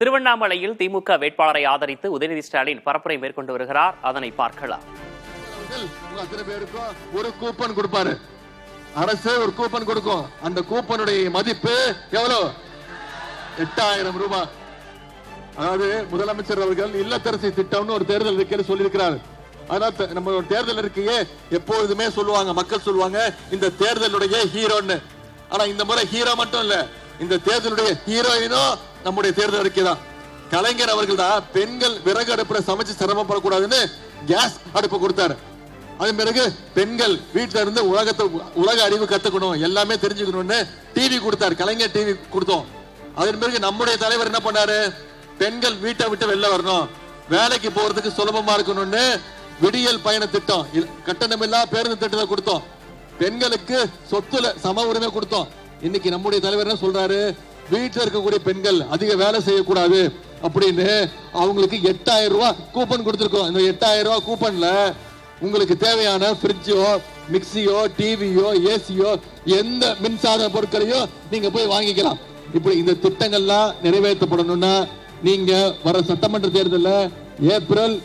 திருவண்ணாமலையில் திமுக வேட்பாளரை ஆதரித்து உதயநிதி ஸ்டாலின் பரப்புரை மேற்கொண்டு வருகிறார். அதனை பார்க்கலாம். அத்தனை பேருக்கும் ஒரு கூப்பன் கொடுப்பாரு, அரசு ஒரு கூப்பன் கொடுக்கும். அந்த கூப்பனுடைய மதிப்பு எவ்வளவு? 8000 ரூபாய். அதாவது முதலமைச்சர் அவர்கள் இல்லத்தரசி திட்டம்னு ஒரு தேர்தல் இருக்குன்னு சொல்லியிருக்கிறார். அதனால நம்ம தேர்தல் இருக்கையே எப்பொழுதுமே சொல்லுவாங்க, மக்கள் சொல்லுவாங்க இந்த தேர்தலுடைய ஹீரோன்னு. ஆனா இந்த முறை ஹீரோ மட்டும் இல்ல, இந்த தேர்தலுடைய ஹீரோயினும் நம்முடைய தேர்தல் அறிக்கை தான். கலைஞர் அவர்கள் தான் பெண்கள் விறகு அடுப்புல சமைச்சு சிரமப்படக்கூடாதுன்னு கேஸ் அடுப்பு கொடுத்தாரு. அதன் பிறகு பெண்கள் வீட்டுல இருந்து உலக அறிவு கத்துக்கணும், எல்லாமே தெரிஞ்சுக்கணும்னு டிவி கொடுத்தாரு, கலைஞர் டிவி கொடுத்தோம். அதன் பிறகு நம்முடைய தலைவர் என்ன பண்ணாரு? பெண்கள் வீட்டை விட்டு வெளில வரணும், வேலைக்கு போறதுக்கு சுலபமா இருக்கணும்னு விடியல் பயண திட்டம், கட்டணமில்லா பேருந்து திட்டத்தை கொடுத்தோம். பெண்களுக்கு சொத்துல சம உரிமை கொடுத்தோம். இன்னைக்கு நம்முடைய தலைவர் என்ன சொல்றாரு? வீட்டில் இருக்கக்கூடிய பெண்கள் அதிக வேலை செய்யக்கூடாது அப்படின்னு அவங்களுக்கு 8000 ரூபாய் கூப்பன் கொடுத்திருக்கோம். இந்த 8000 ரூபாய் கூப்பன்ல உங்களுக்கு தேவையான ஃப்ரிட்ஜோ, மிக்சியோ, டிவியோ, ஏசியோ, எந்த மின்சார பொருட்களையோ நீங்க போய் வாங்கிக்கலாம். இப்படி இந்த திட்டங்கள்லாம் நிறைவேற்றப்படணும்னா நீங்க வர சட்டமன்ற தேர்தலில் ஏப்ரல்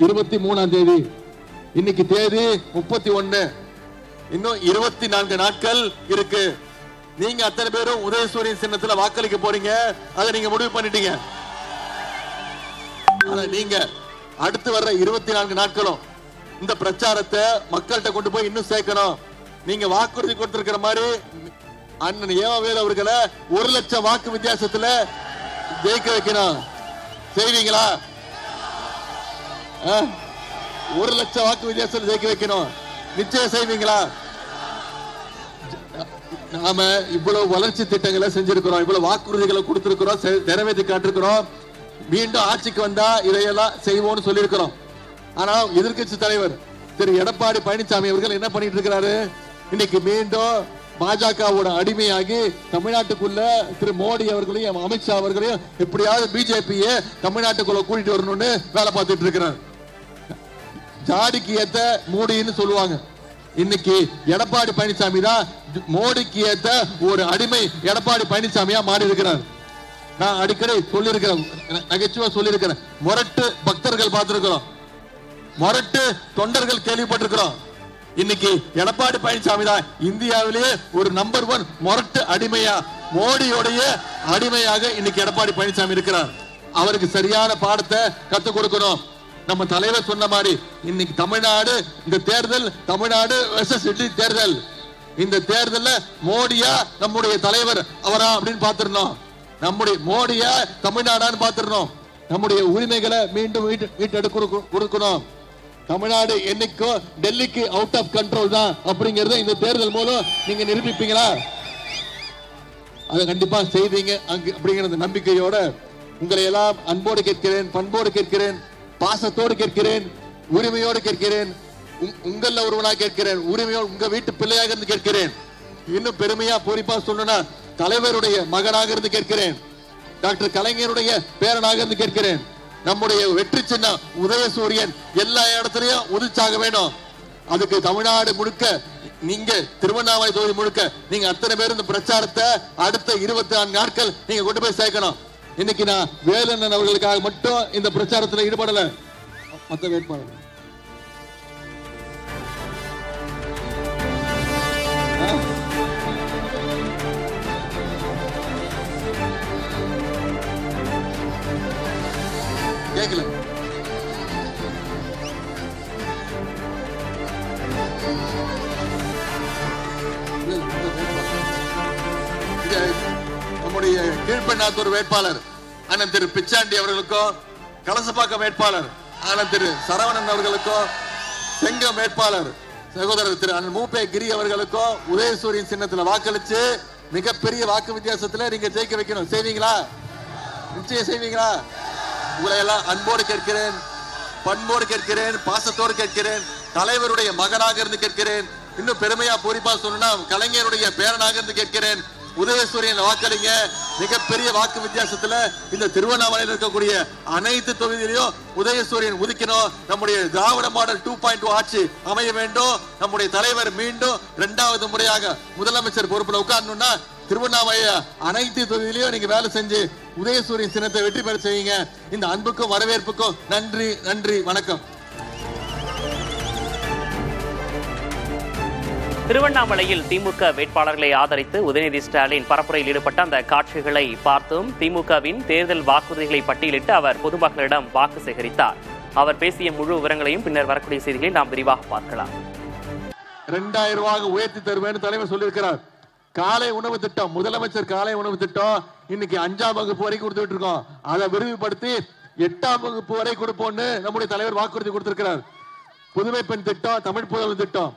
23ஆம் தேதி, இன்னைக்கு தேதி 31, இன்னும் 24 நாட்கள் இருக்கு. நீங்க அத்தனை பேரும் உதயசூரியன் சின்னத்துல வாக்களிக்க போறீங்க, அதை நீங்க முடிவு பண்ணிட்டீங்க. ஆனா நீங்க அடுத்து வர்ற 24 நாட்களும் இந்த பிரச்சாரத்தை மக்கள்கிட்ட கொண்டு போய் இன்னும் சேர்க்கணும். நீங்க வாக்குறுதி கொடுத்திருக்கிற மாதிரி அண்ணன் ஏவவேல் அவர்களை 1 லட்சம் வாக்கு வித்தியாசத்துல ஜெயிக்க வைக்கணும். செய்வீங்களா? 1 லட்சம் வாக்கு வித்தியாசத்துல ஜெயிக்க வைக்கணும். நிச்சயம் செய்வீங்களா? நாம இவ்வளவு வளர்ச்சி திட்டங்களை செஞ்சிருக்கிறோம், இவ்வளவு வாக்குறுதிகளை கொடுத்திருக்கிறோம், நிறைவேற்றி காட்டிருக்கிறோம். மீண்டும் ஆட்சிக்கு வந்தா இதையெல்லாம் செய்வோம்னு சொல்லியிருக்கிறோம். ஆனா எதிர்கட்சி தலைவர் திரு எடப்பாடி பழனிசாமி அவர்கள் என்ன பண்ணிட்டு இருக்கிறாரு? இன்னைக்கு மீண்டும் பாஜகவோட அடிமையாகி தமிழ்நாட்டுக்குள்ள திரு மோடி அவர்களையும் அமித்ஷா அவர்களையும் எப்படியாவது பிஜேபியை தமிழ்நாட்டுக்குள்ள கூட்டிட்டு வரணும்னு வேலை பார்த்துட்டு இருக்கிறார். ஜாடிக்கு ஏத்த மோடின்னு சொல்லுவாங்க. இன்னைக்கு எடப்பாடி பழனிசாமி தான் மோடிக்கு ஏத்த ஒரு அடிமை எடப்பாடி பழனிசாமியா மாறி இருக்கிறார். நான் அடிக்கடி சொல்லியிருக்கிறேன், நகைச்சுவா சொல்லியிருக்கிறேன், முரட்டு பக்தர்கள் பார்த்திருக்கிறோம், முரட்டு தொண்டர்கள் கேள்விப்பட்டிருக்கிறோம். இன்னைக்கு எடப்பாடி பழனிசாமி தான் இந்தியாவிலேயே ஒரு நம்பர் 1 முரட்டு அடிமையா, மோடியோடைய அடிமையாக இன்னைக்கு எடப்பாடி பழனிசாமி இருக்கிறார். அவருக்கு சரியான பாடத்தை கத்துக் கொடுக்கணும். நம்ம தலைவர் சொன்ன மாதிரி இன்னைக்கு தமிழ்நாடு, இந்த தேர்தல் தமிழ்நாடு வெர்சஸ் டெல்லி தேர்தல். இந்த தேர்தல்ல மோடியா நம்முடைய தலைவர் அவரா அப்படின்னு பார்த்திருந்தோம், நம்முடைய மோடியா தமிழ்நாடான்னு பார்த்திருந்தோம். நம்முடைய உரிமைகளை மீண்டும் மீட்டெடுக்க கொடுக்கணும். தமிழ்நாடு என்னைக்கும் டெல்லிக்கு அவுட் ஆஃப் கண்ட்ரோல் தான் அப்படிங்கறத இந்த தேர்தல் மூலம் நீங்க நிரூபிப்பீங்களா? அதை கண்டிப்பா செய்வீங்க அப்படிங்கிற நம்பிக்கையோட உங்களை எல்லாம் அன்போடு கேட்கிறேன், பண்போடு கேட்கிறேன், பாசத்தோடு கேட்கிறேன், உரிமையோடு கேட்கிறேன், உங்கள ஒருவனா கேட்கிறேன், உரிமையோடு உங்க வீட்டு பிள்ளையாக இருந்து கேட்கிறேன். இன்னும் பெருமையா பொறிப்பா சொல்லணும்னா தலைவருடைய மகனாக இருந்து கேட்கிறேன், டாக்டர் கலைஞருடைய பேரனாக இருந்து கேட்கிறேன். நம்முடைய வெற்றி சின்னம் உதயசூரியன் எல்லா இடத்துலயும் உதிச்சாக வேணும். அதுக்கு தமிழ்நாடு முழுக்க, நீங்க திருவண்ணாமலை தொகுதி முழுக்க நீங்க அத்தனை பேர் இந்த பிரச்சாரத்தை அடுத்த 24 நாட்கள் நீங்க கொண்டு போய் சேர்க்கணும். இன்னைக்கு நான் வேலண்ணன் அவர்களுக்காக மட்டும் இந்த பிரச்சாரத்தில் ஈடுபடல, மற்ற வேட்பாளர் கேட்கல. நம்முடைய கீழ்பெண்ணாத்தூர் வேட்பாளர் அண்ணன் திரு பிச்சாண்டி அவர்களுக்கும், கலசப்பாக்கம் வேட்பாளர் அண்ணன் திரு சரவணன் அவர்களுக்கும், செங்கம் வேட்பாளர் சகோதரர் திரு அண்ணன் மூப்பே கிரி அவர்களுக்கும் உதயசூரியன் சின்னத்துல வாக்களிச்சு மிகப்பெரிய வாக்கு வித்தியாசத்துல நீங்க ஜெயிக்க வைக்கணும். செய்வீங்களா? நிச்சயம் செய்வீங்களா? உங்களை எல்லாம் அன்போடு கேட்கிறேன், பண்போடு கேட்கிறேன், பாசத்தோடு கேட்கிறேன், தலைவருடைய மகனாக இருந்து கேட்கிறேன், இன்னும் பெருமையா பொறிப்பா சொல்லணும்னா கலைஞருடைய பேரனாக இருந்து கேட்கிறேன். உதயசூரியன் வாக்களிங்க. மிகப்பெரிய வாக்கு வித்தியாசத்துல இந்த திருவண்ணாமலையில் இருக்கக்கூடிய அனைத்து தொகுதியிலையும் உதயசூரியன் உதிக்கணும். நம்முடைய திராவிட மாடல் 2.0 ஆட்சி அமைய வேண்டும். நம்முடைய தலைவர் மீண்டும் 2வது முறையாக முதலமைச்சர் பொறுப்புல உட்காரணும்னா திருவண்ணாமலை அனைத்து தொகுதியிலையும் நீங்க வேலை செஞ்சு உதயசூரியன் சின்னத்தை வெற்றி பெற செய்யுங்க. இந்த அன்புக்கும் வரவேற்புக்கும் நன்றி, நன்றி, வணக்கம். திருவண்ணாமலையில் திமுக வேட்பாளர்களை ஆதரித்து உதயநிதி ஸ்டாலின் பரப்புரையில் ஈடுபட்ட அந்த காட்சிகளை பார்த்தும் திமுகவின் தேர்தல் வாக்குறுதிகளை பட்டியலிட்டு அவர் பொதுமக்களிடம் வாக்கு சேகரித்தார். அவர் பேசிய முழு விவரங்களையும் பின்னர் வரக்கூடிய செய்திகளை நாம் விரிவாக பார்க்கலாம். 2000 ரூபாய் உயர்த்தி தருவேன் தலைவர் சொல்லியிருக்கிறார். காலை உணவு திட்டம், முதலமைச்சர் காலை உணவு திட்டம் இன்னைக்கு 5ஆம் வகுப்பு வரை கொடுத்துட்டு இருக்கோம். அதை விரிவுபடுத்தி 8ஆம் வகுப்பு வரை கொடுப்போம்னு நம்முடைய தலைவர் வாக்குறுதி கொடுத்திருக்கிறார். புதுமை பெண் திட்டம், தமிழ் புதல்வர் திட்டம்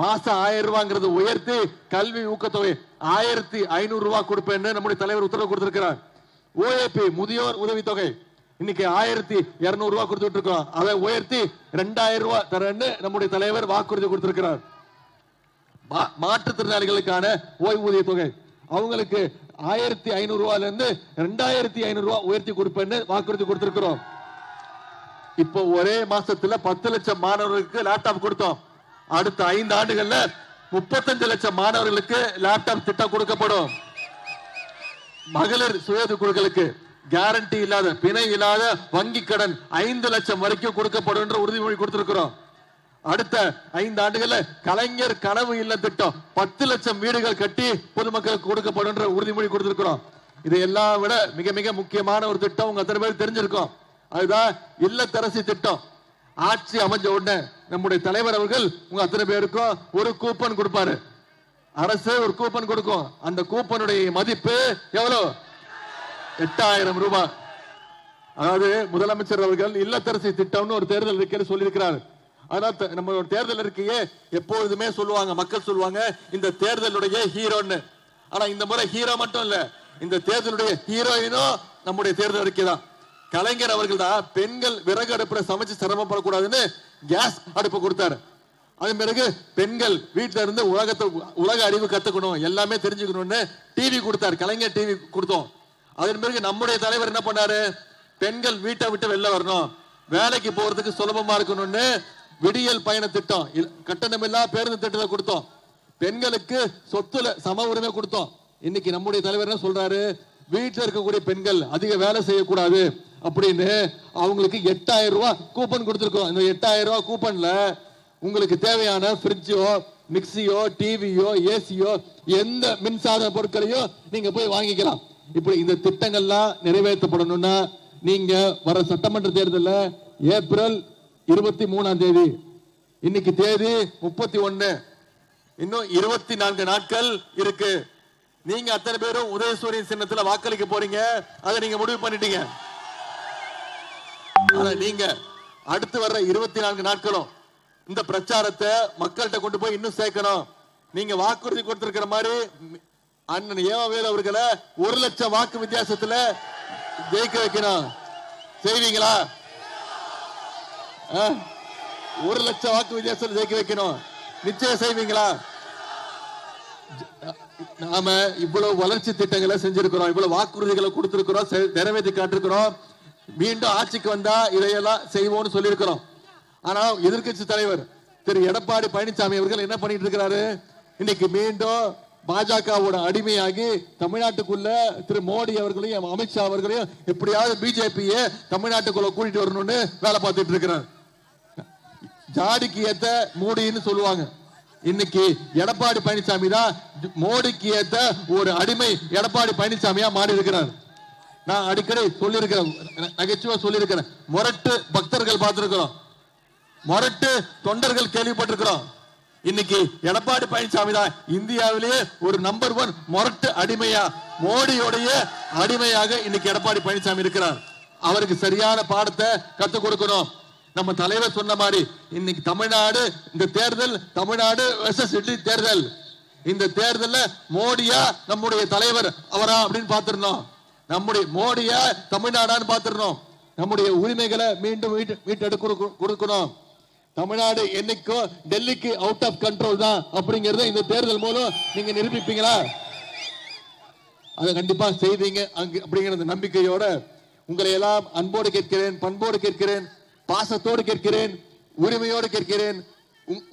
மாசம் 1000 ரூபாங்கிறது உயர்த்தி கல்வி ஊக்கத்தொகை 1500 ரூபாய் கொடுப்பேன்னு நம்முடைய தலைவர் உத்தரவு கொடுத்திருக்கிறார். ஓஏபி முதியோர் உதவித்தொகை இன்னைக்கு 1200 ரூபாய் கொடுத்துட்டு இருக்கோம். அதை உயர்த்தி 2000 ரூபாய் தரேன்னு நம்முடைய தலைவர் வாக்குறுதி கொடுத்திருக்கிறார். மாற்றுத்திறனாளிகளுக்கான ஓய்வூதிய தொகை அவங்களுக்கு 1500 ரூபாயில இருந்து 2500 ரூபாய் உயர்த்தி கொடுப்பேன்னு வாக்குறுதி கொடுத்திருக்கிறோம். இப்போ ஒரே மாசத்துல 10 லட்சம் மாணவர்களுக்கு லேப்டாப் கொடுத்தோம். அடுத்த 5 ஆண்டுகள்ல 35 லட்சம் மாணவர்களுக்கு லேப்டாப் திட்டம் கொடுக்கப்படும். மகளிர் சுய குழுக்களுக்கு கேரண்டி இல்லாத, பிணை இல்லாத வங்கி கடன் 5 லட்சம் வரைக்கும் கொடுக்கப்படும் என்ற உறுதிமொழி கொடுத்திருக்கிறோம். அடுத்த 5 ஆண்டுகள்ல கலைஞர் கனவு இல்ல திட்டம் 10 லட்சம் வீடுகள் கட்டி பொதுமக்களுக்கு கொடுக்கப்படும் என்ற உறுதிமொழி கொடுத்திருக்கிறோம். இதையெல்லாம் விட மிக மிக முக்கியமான ஒரு திட்டம் உங்க அத்தனை பேர் தெரிஞ்சிருக்கும். அதுதான் இல்லத்தரசி திட்டம். ஆட்சி அமைஞ்ச உடனே நம்முடைய தலைவர் அவர்கள் உங்க அத்தனை பேருக்கும் ஒரு கூப்பன் கொடுப்பாரு. அரசு ஒரு கூப்பன் கொடுக்கும். அந்த கூப்பனுடைய மதிப்பு எவ்வளவு? 8000 ரூபாய். அதாவது முதலமைச்சர் அவர்கள் இல்லத்தரசி திட்டம்னு ஒரு தேர்தல் அறிக்கையில் சொல்லியிருக்கிறார். அதனால நம்ம தேர்தல் அறிக்கையே எப்பொழுதுமே சொல்லுவாங்க, மக்கள் சொல்லுவாங்க இந்த தேர்தலுடைய ஹீரோன்னு. ஆனா இந்த முறை ஹீரோ மட்டும் இல்ல, இந்த தேர்தலுடைய ஹீரோயினும் நம்முடைய தேர்தல் அறிக்கை தான். கலைஞர் அவர்கள் தான் பெண்கள் விறகு அடுப்புல சமைச்சு சிரமப்படக்கூடாதுன்னு கேஸ் அடுப்பு கொடுத்தாரு. அதன் பிறகு பெண்கள் வீட்டுல இருந்து உலக அறிவு கத்துக்கணும், எல்லாமே தெரிஞ்சுக்கணும்னு டிவி கொடுத்தாரு. கலைஞர் டிவி கொடுத்தோம். அதன் பிறகு நம்முடைய தலைவர் என்ன பண்ணாரு? பெண்கள் வீட்டை விட்டு வெளில வரணும், வேலைக்கு போறதுக்கு சுலபமா இருக்கணும்னு விடியல் பயண திட்டம், கட்டணமில்லா பேருந்து திட்டத்தை கொடுத்தோம். பெண்களுக்கு சொத்துல சம உரிமை கொடுத்தோம். இன்னைக்கு நம்முடைய தலைவர் என்ன சொல்றாரு? வீட்டில் இருக்கக்கூடிய பெண்கள் அதிக வேலை செய்யக்கூடாது அப்படின்னு அவங்களுக்கு 8000 ரூபாய் கூப்பன் கொடுத்திருக்கோம். இந்த 8000 ரூபாய் கூப்பன்ல உங்களுக்கு தேவையான ஃப்ரிட்ஜோ, மிக்சியோ, டிவியோ, ஏசியோ, எந்த மின்சார பொருட்களையோ நீங்க போய் வாங்கிக்கலாம். இப்படி இந்த திட்டங்கள்லாம் நிறைவேற்றப்படணும்னா நீங்க வர சட்டமன்ற தேர்தலில் ஏப்ரல் 23ஆம் தேதி, இன்னைக்கு தேதி 31, இன்னும் 24 நாட்கள் இருக்கு. நீங்க அத்தனை பேரும் உதயசூரியன் சின்னத்துல வாக்களிக்க போறீங்க. அதை நீங்க முடிவு பண்ணிட்டீங்க. நீங்க அடுத்து வர்ற 24 நாட்களும் இந்த பிரச்சாரத்தை மக்கள்கிட்ட கொண்டு போய் இன்னும் சேர்க்கணும். நீங்க வாக்குறுதி கொடுத்திருக்கிற மாதிரி அண்ணன் ஏவவேல் அவர்களை 1 லட்சம் வாக்கு வித்தியாசத்துல ஜெயிக்க வைக்கணும். செய்வீங்களா? 1 லட்சம் வாக்கு வித்தியாசத்தில் ஜெயிக்க வைக்கணும். நிச்சயம் செய்வீங்களா? நாம இவ்வளவு வளர்ச்சி திட்டங்களை செஞ்சிருக்கிறோம், இவ்வளவு வாக்குறுதிகளை கொடுத்திருக்கிறோம், நிறைவேற்றி காட்டிருக்கிறோம். மீண்டும் ஆட்சிக்கு வந்தா இதையெல்லாம் செய்வோம்னு சொல்லியிருக்கிறோம். ஆனா எதிர்கட்சி தலைவர் திரு எடப்பாடி பழனிசாமி அவர்கள் என்ன பண்ணிட்டு இருக்கிறாரு? இன்னைக்கு மீண்டும் பாஜகவோட அடிமையாகி தமிழ்நாட்டுக்குள்ள திரு மோடி அவர்களையும் அமித்ஷா அவர்களையும் எப்படியாவது பிஜேபியை தமிழ்நாட்டுக்குள்ள கூட்டிட்டு வரணும்னு வேலை பார்த்துட்டு இருக்கிறார். ஜாடிக்கு ஏத்த மோடின்னு சொல்லுவாங்க. இன்னைக்கு எடப்பாடி பழனிசாமி தான் மோடிக்கு ஏத்த ஒரு அடிமை எடப்பாடி பழனிசாமியா மாறி இருக்கிறார். நான் அடிக்கடி சொல்லியிருக்கிறேன், நகைச்சுவா சொல்லியிருக்கிறேன், முரட்டு பக்தர்கள் பார்த்திருக்கிறோம், முரட்டு தொண்டர்கள் கேள்விப்பட்டிருக்கிறோம். இன்னைக்கு எடப்பாடி பழனிசாமி தான் இந்தியாவிலேயே ஒரு நம்பர் 1 முரட்டு அடிமையா, மோடியோடைய அடிமையாக இன்னைக்கு எடப்பாடி பழனிசாமி இருக்கிறார். அவருக்கு சரியான பாடத்தை கத்துக் கொடுக்கணும். நம்ம தலைவர் சொன்ன மாதிரி இன்னைக்கு தமிழ்நாடு, இந்த தேர்தல் தமிழ்நாடு வெர்சஸ் டெல்லி தேர்தல். இந்த தேர்தல்ல மோடியா நம்முடைய தலைவர் அவரா அப்படின்னு பார்த்திருந்தோம். நம்முடைய மோடியா தமிழ்நாடான்னு பார்த்திருந்தோம். நம்முடைய உரிமைகளை மீண்டும் மீட்டெடுக்க கொடுக்கணும். தமிழ்நாடு என்னைக்கும் டெல்லிக்கு அவுட் ஆஃப் கண்ட்ரோல் தான் அப்படிங்கறத இந்த தேர்தல் மூலம் நீங்க நிரூபிப்பீங்களா? அதை கண்டிப்பா செய்வீங்க அப்படிங்கிற நம்பிக்கையோட உங்களை எல்லாம் அன்போடு கேட்கிறேன், பண்போடு கேட்கிறேன், பாசத்தோடு கேட்கிறேன், உரிமையோடு கேட்கிறேன்,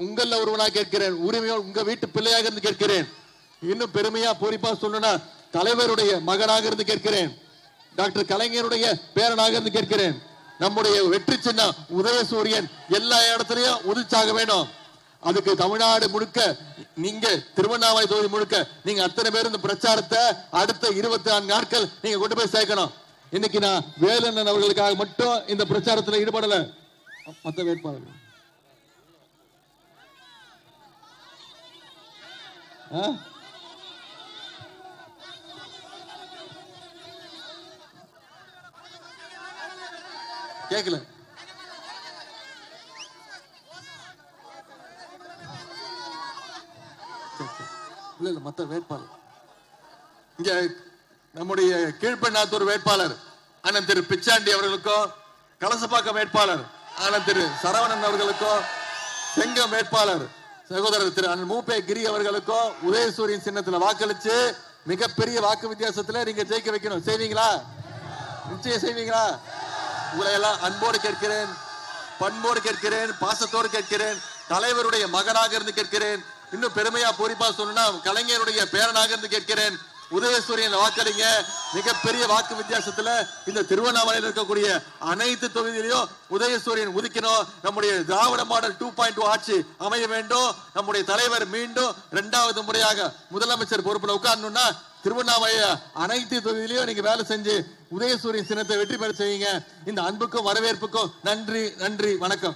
உங்கள ஒருவனா கேட்கிறேன், உரிமையோடு உங்க வீட்டு பிள்ளையாக இருந்து கேட்கிறேன். இன்னும் பெருமையா பூரிப்பா சொல்லணும்னா தலைவருடைய மகனாக இருந்து கேட்கிறேன். டாக்டர் கலைஞருடைய பேரனாக இருந்து கேட்கிறேன். நம்முடைய வெற்றி சின்னம் உதயசூரியன் எல்லா இடத்துலயும் உதிச்சாக வேணும். அதுக்கு தமிழ்நாடு முழுக்க, நீங்க திருவண்ணாமலை தொகுதி முழுக்க நீங்க அத்தனை பேர் இந்த பிரச்சாரத்தை அடுத்த 24 நாட்கள் நீங்க கொண்டு போய் சேர்க்கணும். இன்னைக்கு நான் வேலண்ணன் அவர்களுக்காக மட்டும் இந்த பிரச்சாரத்தில் ஈடுபடல. மற்ற வேட்பாளர்கள் கேட்கல. இல்ல மத்த வேட்பாளர் இங்க நம்முடைய கீழ்பெண்ணாத்தூர் வேட்பாளர் அண்ணன் திரு பிச்சாண்டி அவர்களுக்கும், கலசப்பாக்கம் வேட்பாளர் அண்ணன் திரு சரவணன் அவர்களுக்கும், செங்கம் வேட்பாளர் சகோதரர் திரு அண்ணன் மூப்பே கிரி அவர்களுக்கும் உதயசூரியன் சின்னத்துல வாக்களிச்சு மிகப்பெரிய வாக்கு வித்தியாசத்துல நீங்க ஜெயிக்க வைக்கணும். செய்வீங்களா? நிச்சயம் செய்வீங்களா? உங்களை எல்லாம் அன்போடு கேட்கிறேன், பண்போடு கேட்கிறேன், பாசத்தோடு கேட்கிறேன், தலைவருடைய மகனாக இருந்து கேட்கிறேன், இன்னும் பெருமையா பூரிப்பா சொல்லணும்னா கலைஞருடைய பேரனாக இருந்து கேட்கிறேன். உதயசூரியன் வாக்களிங்க. மிகப்பெரிய வாக்கு வித்தியாசத்துல இந்த திருவண்ணாமலையில் இருக்கக்கூடிய அனைத்து தொகுதியிலையும் உதயசூரியன் உதிக்கணும். நம்முடைய திராவிட மாடல் 2.2 ஆட்சி அமைய வேண்டும். நம்முடைய தலைவர் மீண்டும் 2வது முறையாக முதலமைச்சர் பொறுப்புல உட்காரணும்னா திருவண்ணாமலை அனைத்து தொகுதியிலையும் நீங்க வேலை செஞ்சு உதயசூரியன் சின்னத்தை வெற்றி பெற செய்யுங்க. இந்த அன்புக்கும் வரவேற்புக்கும் நன்றி, நன்றி, வணக்கம்.